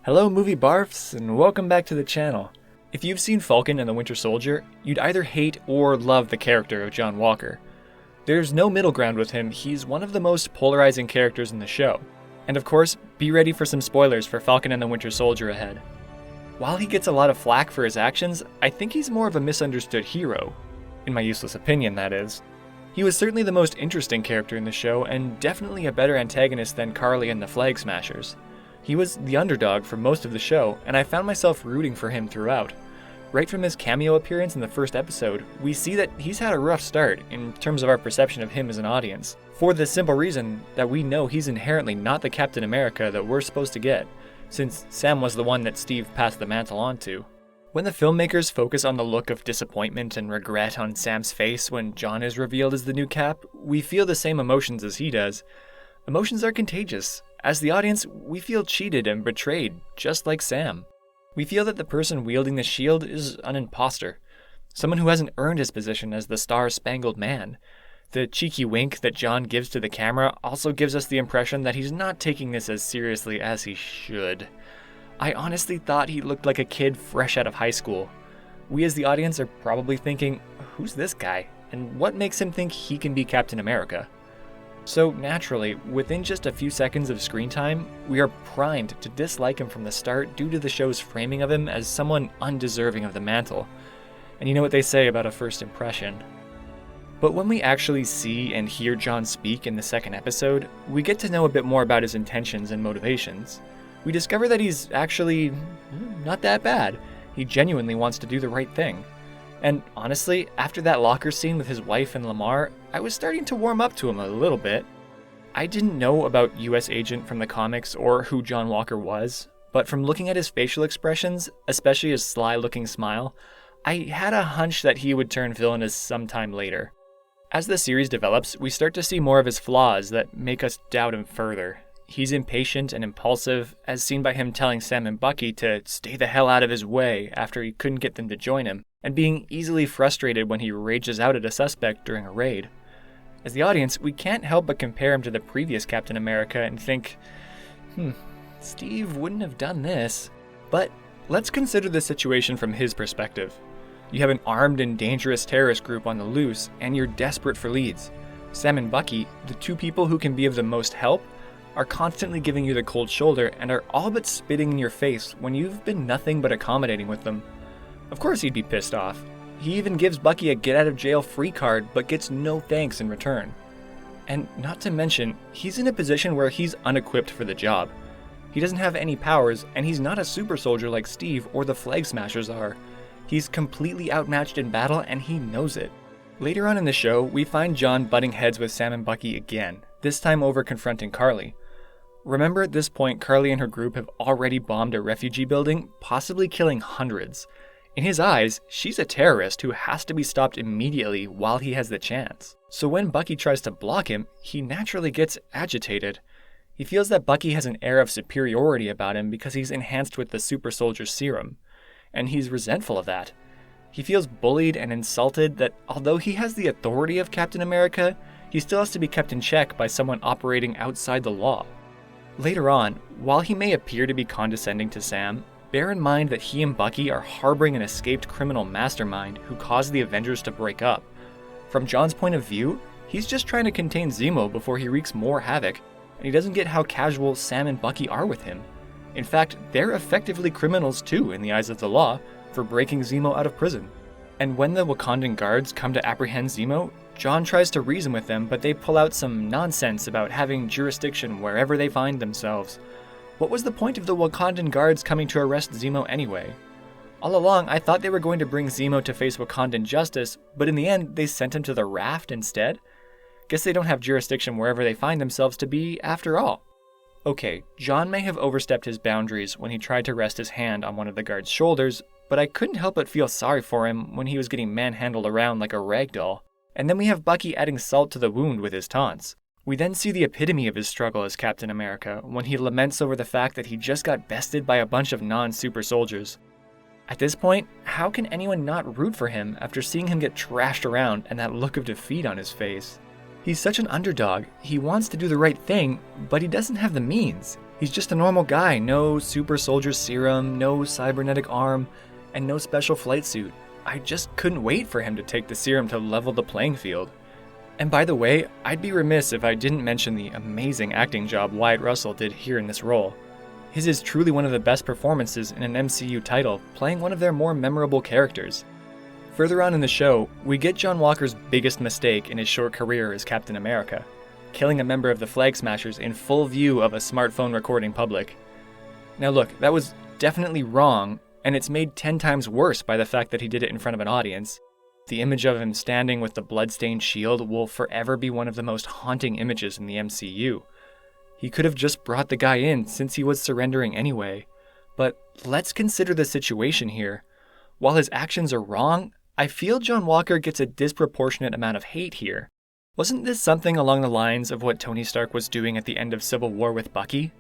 Hello movie Barfs, and welcome back to the channel. If you've seen Falcon and the Winter Soldier, you'd either hate or love the character of John Walker. There's no middle ground with him. He's one of the most polarizing characters in the show. And of course, be ready for some spoilers for Falcon and the Winter Soldier ahead. While he gets a lot of flack for his actions, I think he's more of a misunderstood hero. In my useless opinion, that is. He was certainly the most interesting character in the show, and definitely a better antagonist than Karli and the Flag Smashers. He was the underdog for most of the show, and I found myself rooting for him throughout. Right from his cameo appearance in the first episode, we see that he's had a rough start in terms of our perception of him as an audience, for the simple reason that we know he's inherently not the Captain America that we're supposed to get, since Sam was the one that Steve passed the mantle on to. When the filmmakers focus on the look of disappointment and regret on Sam's face when John is revealed as the new Cap, we feel the same emotions as he does. Emotions are contagious. As the audience, we feel cheated and betrayed, just like Sam. We feel that the person wielding the shield is an imposter, someone who hasn't earned his position as the Star-Spangled Man. The cheeky wink that John gives to the camera also gives us the impression that he's not taking this as seriously as he should. I honestly thought he looked like a kid fresh out of high school. We as the audience are probably thinking, who's this guy? And what makes him think he can be Captain America? So naturally, within just a few seconds of screen time, we are primed to dislike him from the start due to the show's framing of him as someone undeserving of the mantle. And you know what they say about a first impression. But when we actually see and hear John speak in the second episode, we get to know a bit more about his intentions and motivations. We discover that he's actually not that bad. He genuinely wants to do the right thing. And honestly, after that locker scene with his wife and Lamar, I was starting to warm up to him a little bit. I didn't know about US Agent from the comics or who John Walker was, but from looking at his facial expressions, especially his sly-looking smile, I had a hunch that he would turn villainous sometime later. As the series develops, we start to see more of his flaws that make us doubt him further. He's impatient and impulsive, as seen by him telling Sam and Bucky to stay the hell out of his way after he couldn't get them to join him, and being easily frustrated when he rages out at a suspect during a raid. As the audience, we can't help but compare him to the previous Captain America and think, Steve wouldn't have done this. But let's consider the situation from his perspective. You have an armed and dangerous terrorist group on the loose, and you're desperate for leads. Sam and Bucky, the two people who can be of the most help, are constantly giving you the cold shoulder and are all but spitting in your face when you've been nothing but accommodating with them. Of course he'd be pissed off. He even gives Bucky a get-out-of-jail-free card but gets no thanks in return. And not to mention, he's in a position where he's unequipped for the job. He doesn't have any powers, and he's not a super soldier like Steve or the Flag Smashers are. He's completely outmatched in battle, and he knows it. Later on in the show, we find John butting heads with Sam and Bucky again, this time over confronting Karli. Remember, at this point, Karli and her group have already bombed a refugee building, possibly killing hundreds. In his eyes, she's a terrorist who has to be stopped immediately while he has the chance. So when Bucky tries to block him, he naturally gets agitated. He feels that Bucky has an air of superiority about him because he's enhanced with the super soldier serum, and he's resentful of that. He feels bullied and insulted that although he has the authority of Captain America, he still has to be kept in check by someone operating outside the law. Later on, while he may appear to be condescending to Sam, bear in mind that he and Bucky are harboring an escaped criminal mastermind who caused the Avengers to break up. From John's point of view, he's just trying to contain Zemo before he wreaks more havoc, and he doesn't get how casual Sam and Bucky are with him. In fact, they're effectively criminals too in the eyes of the law for breaking Zemo out of prison. And when the Wakandan guards come to apprehend Zemo, John tries to reason with them, but they pull out some nonsense about having jurisdiction wherever they find themselves. What was the point of the Wakandan guards coming to arrest Zemo anyway? All along, I thought they were going to bring Zemo to face Wakandan justice, but in the end, they sent him to the raft instead? Guess they don't have jurisdiction wherever they find themselves to be, after all. Okay, John may have overstepped his boundaries when he tried to rest his hand on one of the guards' shoulders, but I couldn't help but feel sorry for him when he was getting manhandled around like a rag doll. And then we have Bucky adding salt to the wound with his taunts. We then see the epitome of his struggle as Captain America when he laments over the fact that he just got bested by a bunch of non-super soldiers. At this point, how can anyone not root for him after seeing him get trashed around and that look of defeat on his face? He's such an underdog. He wants to do the right thing, but he doesn't have the means. He's just a normal guy, no super soldier serum, no cybernetic arm, and no special flight suit. I just couldn't wait for him to take the serum to level the playing field. And by the way, I'd be remiss if I didn't mention the amazing acting job Wyatt Russell did here in this role. His is truly one of the best performances in an MCU title, playing one of their more memorable characters. Further on in the show, we get John Walker's biggest mistake in his short career as Captain America, killing a member of the Flag Smashers in full view of a smartphone recording public. Now look, that was definitely wrong, and it's made 10 times worse by the fact that he did it in front of an audience. The image of him standing with the bloodstained shield will forever be one of the most haunting images in the MCU. He could have just brought the guy in since he was surrendering anyway. But let's consider the situation here. While his actions are wrong, I feel John Walker gets a disproportionate amount of hate here. Wasn't this something along the lines of what Tony Stark was doing at the end of Civil War with Bucky?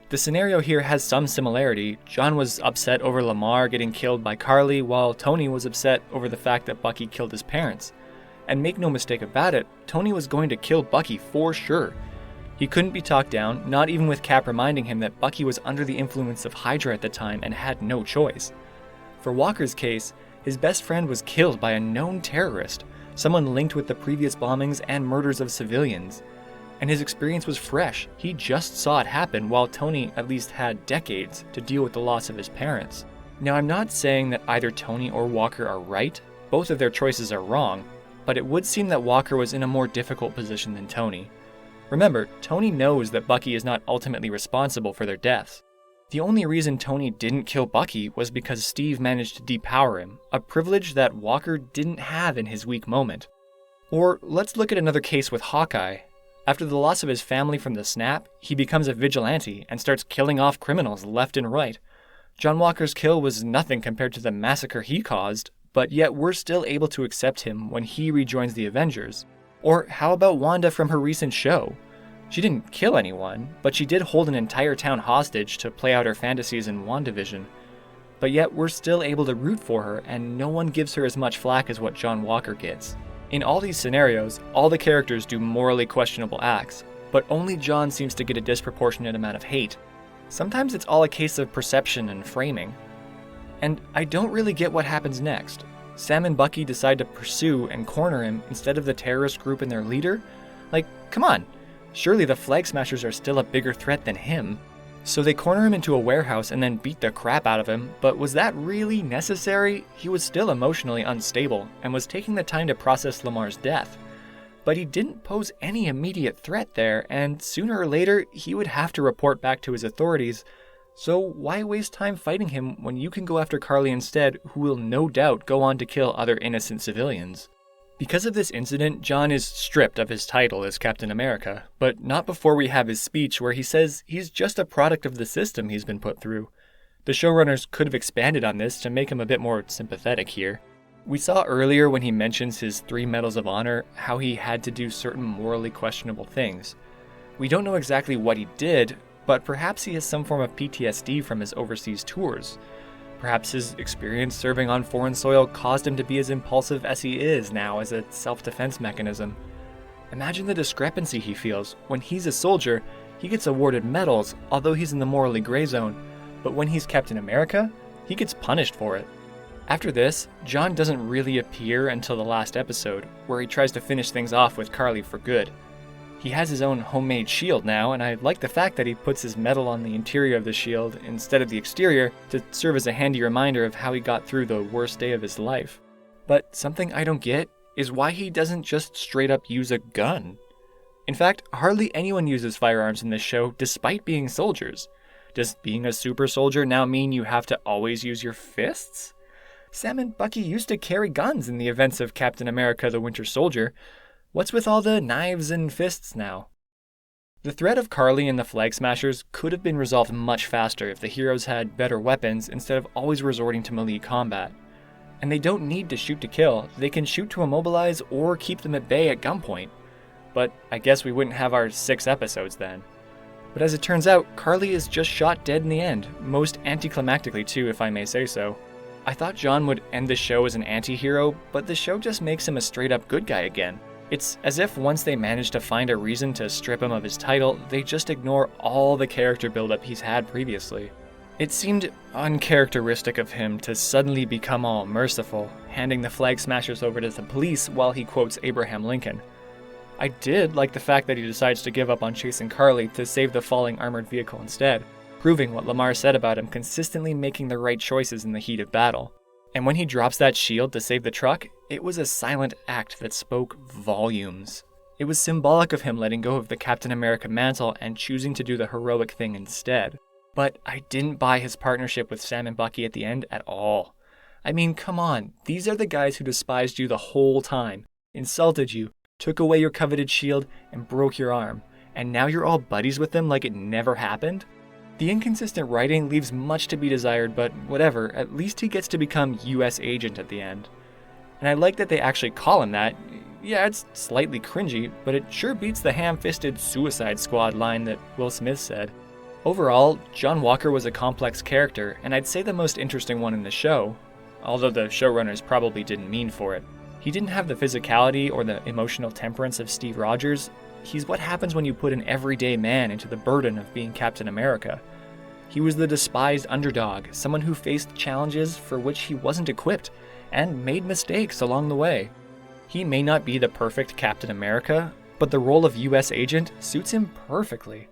The scenario here has some similarity. John was upset over Lamar getting killed by Karli, while Tony was upset over the fact that Bucky killed his parents. And make no mistake about it, Tony was going to kill Bucky for sure. He couldn't be talked down, not even with Cap reminding him that Bucky was under the influence of Hydra at the time and had no choice. For Walker's case, his best friend was killed by a known terrorist, someone linked with the previous bombings and murders of civilians. And his experience was fresh. He just saw it happen, while Tony at least had decades to deal with the loss of his parents. Now, I'm not saying that either Tony or Walker are right. Both of their choices are wrong, but it would seem that Walker was in a more difficult position than Tony. Remember, Tony knows that Bucky is not ultimately responsible for their deaths. The only reason Tony didn't kill Bucky was because Steve managed to depower him, a privilege that Walker didn't have in his weak moment. Or let's look at another case with Hawkeye. After the loss of his family from the snap, he becomes a vigilante and starts killing off criminals left and right. John Walker's kill was nothing compared to the massacre he caused, but yet we're still able to accept him when he rejoins the Avengers. Or how about Wanda from her recent show? She didn't kill anyone, but she did hold an entire town hostage to play out her fantasies in WandaVision. But yet we're still able to root for her, and no one gives her as much flack as what John Walker gets. In all these scenarios, all the characters do morally questionable acts, but only John seems to get a disproportionate amount of hate. Sometimes it's all a case of perception and framing. And I don't really get what happens next. Sam and Bucky decide to pursue and corner him instead of the terrorist group and their leader? Like, come on. Surely the Flag Smashers are still a bigger threat than him. So they corner him into a warehouse and then beat the crap out of him, but was that really necessary? He was still emotionally unstable and was taking the time to process Lamar's death. But he didn't pose any immediate threat there, and sooner or later he would have to report back to his authorities. So why waste time fighting him when you can go after Karli instead, who will no doubt go on to kill other innocent civilians? Because of this incident, John is stripped of his title as Captain America, but not before we have his speech where he says he's just a product of the system he's been put through. The showrunners could have expanded on this to make him a bit more sympathetic here. We saw earlier when he mentions his 3 medals of honor how he had to do certain morally questionable things. We don't know exactly what he did, but perhaps he has some form of PTSD from his overseas tours. Perhaps his experience serving on foreign soil caused him to be as impulsive as he is now as a self-defense mechanism. Imagine the discrepancy he feels. When he's a soldier, he gets awarded medals, although he's in the morally gray zone. But when he's Captain America, he gets punished for it. After this, John doesn't really appear until the last episode, where he tries to finish things off with Karli for good. He has his own homemade shield now, and I like the fact that he puts his medal on the interior of the shield instead of the exterior to serve as a handy reminder of how he got through the worst day of his life. But something I don't get is why he doesn't just straight up use a gun. In fact, hardly anyone uses firearms in this show despite being soldiers. Does being a super soldier now mean you have to always use your fists? Sam and Bucky used to carry guns in the events of Captain America the Winter Soldier. What's with all the knives and fists now? The threat of Karli and the Flag Smashers could have been resolved much faster if the heroes had better weapons instead of always resorting to melee combat. And they don't need to shoot to kill, they can shoot to immobilize or keep them at bay at gunpoint. But I guess we wouldn't have our 6 episodes then. But as it turns out, Karli is just shot dead in the end, most anticlimactically too, if I may say so. I thought John would end the show as an anti-hero, but the show just makes him a straight-up good guy again. It's as if once they manage to find a reason to strip him of his title, they just ignore all the character buildup he's had previously. It seemed uncharacteristic of him to suddenly become all merciful, handing the Flag Smashers over to the police while he quotes Abraham Lincoln. I did like the fact that he decides to give up on chasing Carly to save the falling armored vehicle instead, proving what Lamar said about him consistently making the right choices in the heat of battle. And when he drops that shield to save the truck, it was a silent act that spoke volumes. It was symbolic of him letting go of the Captain America mantle and choosing to do the heroic thing instead. But I didn't buy his partnership with Sam and Bucky at the end at all. I mean, come on, these are the guys who despised you the whole time, insulted you, took away your coveted shield, and broke your arm, and now you're all buddies with them like it never happened? The inconsistent writing leaves much to be desired, but whatever, at least he gets to become US agent at the end. And I like that they actually call him that. Yeah, it's slightly cringy, but it sure beats the ham-fisted Suicide Squad line that Will Smith said. Overall, John Walker was a complex character, and I'd say the most interesting one in the show, although the showrunners probably didn't mean for it. He didn't have the physicality or the emotional temperance of Steve Rogers. He's what happens when you put an everyday man into the burden of being Captain America. He was the despised underdog, someone who faced challenges for which he wasn't equipped, and made mistakes along the way. He may not be the perfect Captain America, but the role of US agent suits him perfectly.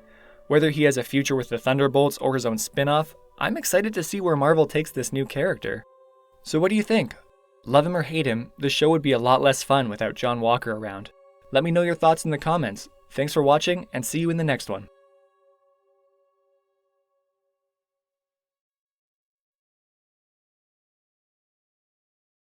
Whether he has a future with the Thunderbolts or his own spin-off, I'm excited to see where Marvel takes this new character. So what do you think? Love him or hate him, the show would be a lot less fun without John Walker around. Let me know your thoughts in the comments. Thanks for watching, and see you in the next one.